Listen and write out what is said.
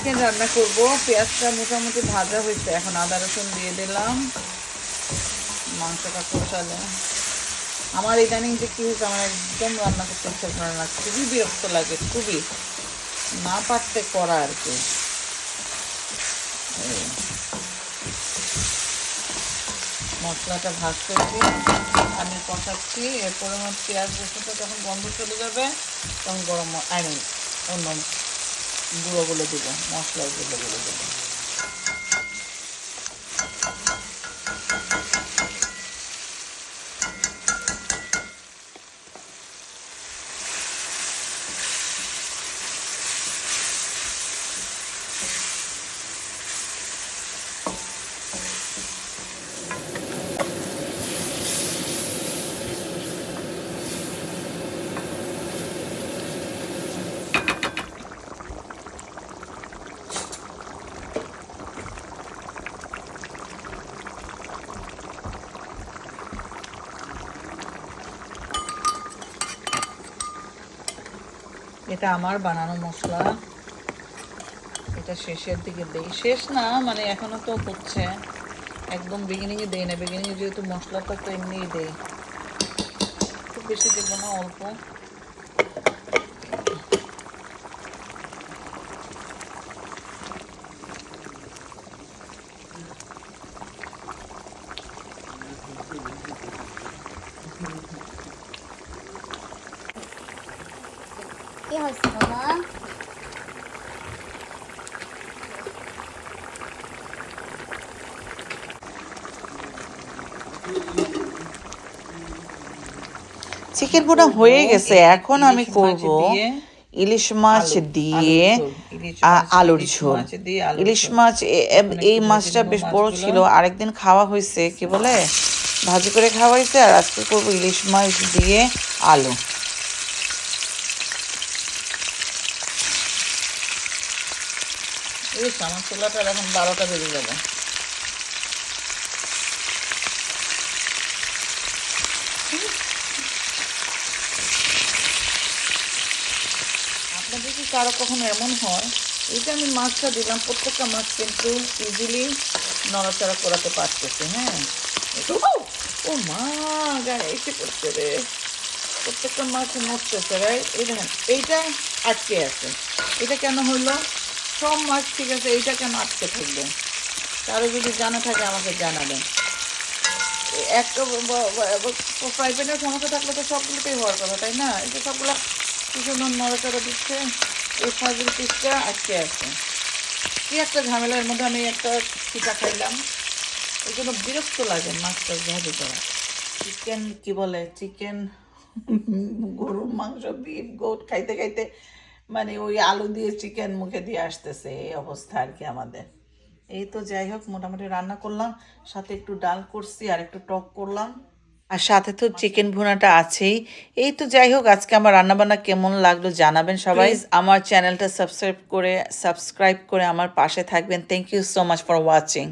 Chicken রান্না করব। পেঁয়াজটা মোটামুটি ভাজা হয়েছে, এখন আদা রসুন দিয়ে দিলাম। মাংসটা কষালে আমার ইদানিং যে কী হয়েছে, আমার একদম রান্না করতে ইচ্ছা করে না, খুবই বিরক্ত লাগে, খুবই না পারতে করা আর কি। মশলাটা ভাজতেছি, আমি কষাচ্ছি। এরপরে আমার পেঁয়াজ রসুনটা যখন গন্ধ চলে যাবে তখন গরম অন্য গুঁড়োগুলো দেবো, মশলাগুলো দেবো। এটা আমার বানানো মশলা, এটা শেষের দিকে দেই, শেষ না মানে এখনো তো হচ্ছে, একদম বিগিনিংয়ে দেই না। বিগিনিংয়ে যেহেতু মশলাটা তো এমনিই দেই, খুব বেশি দেবো না, অল্প। কি হয়েছে বাবা? চিকেন ভুনা হয়ে গেছে, এখন আমি করব ইলিশ মাছ দিয়ে আলুর ঝোল। ইলিশ মাছ, এই মাছটা বেশ বড় ছিল, আরেকদিন খাওয়া হয়েছে, কি বলে ভাজি করে খাওয়া হয়েছে, আর আজকে করবো ইলিশ মাছ দিয়ে আলু। আমার চুলাটার এখন 12টা বেজে যাবে। আপনাদের কি কারো কখনো এমন হয়, এইটা আমি মাছটা দিলাম, প্রত্যেকটা মাছ কিন্তু ইজিলি নড়াচড়া করাতে পারতেছে। হ্যাঁ, ও মা, গায়ে এসে পড়ছে রে, প্রত্যেকটা মাছ নড়তেছে রে। এই দেখেন, এইটা আটকে আছে, এটা কেন হলো? সব মাছ ঠিক আছে, এইটা কেন আটকে থাকবে? কারো যদি জানা থাকে আমাকে জানাবেন। একটা ফ্রাই প্যানের সমস্যা থাকলে তো সবগুলোতেই হওয়ার কথা, তাই না? এই যে সবগুলো কি সুন্দর নড়াচড়া দিচ্ছে, এই ফাজিল পিসটা আটকে আছে। কি একটা ঝামেলার মধ্যে আমি একটা পিঠা খাইলাম, এই জন্য বিরক্ত লাগে মাছটা ভাজি করা। চিকেন কি বলে, চিকেন গরুর মাংস, বিফ গোট খাইতে খাইতে মানে ওই আলু দিয়ে চিকেন মুখে দিয়ে আসতেছে, এই অবস্থা আর কি আমাদের। এই তো যাই হোক, মোটামুটি রান্না করলাম, সাথে একটু ডাল করছি আর একটু টক করলাম, আর সাথে তো চিকেন ভুনাটা আছেই। এই তো যাই হোক, আজকে আমার রান্নাবান্না কেমন লাগলো জানাবেন সবাই। আমার চ্যানেলটা সাবস্ক্রাইব করে আমার পাশে থাকবেন। Thank you so much for watching.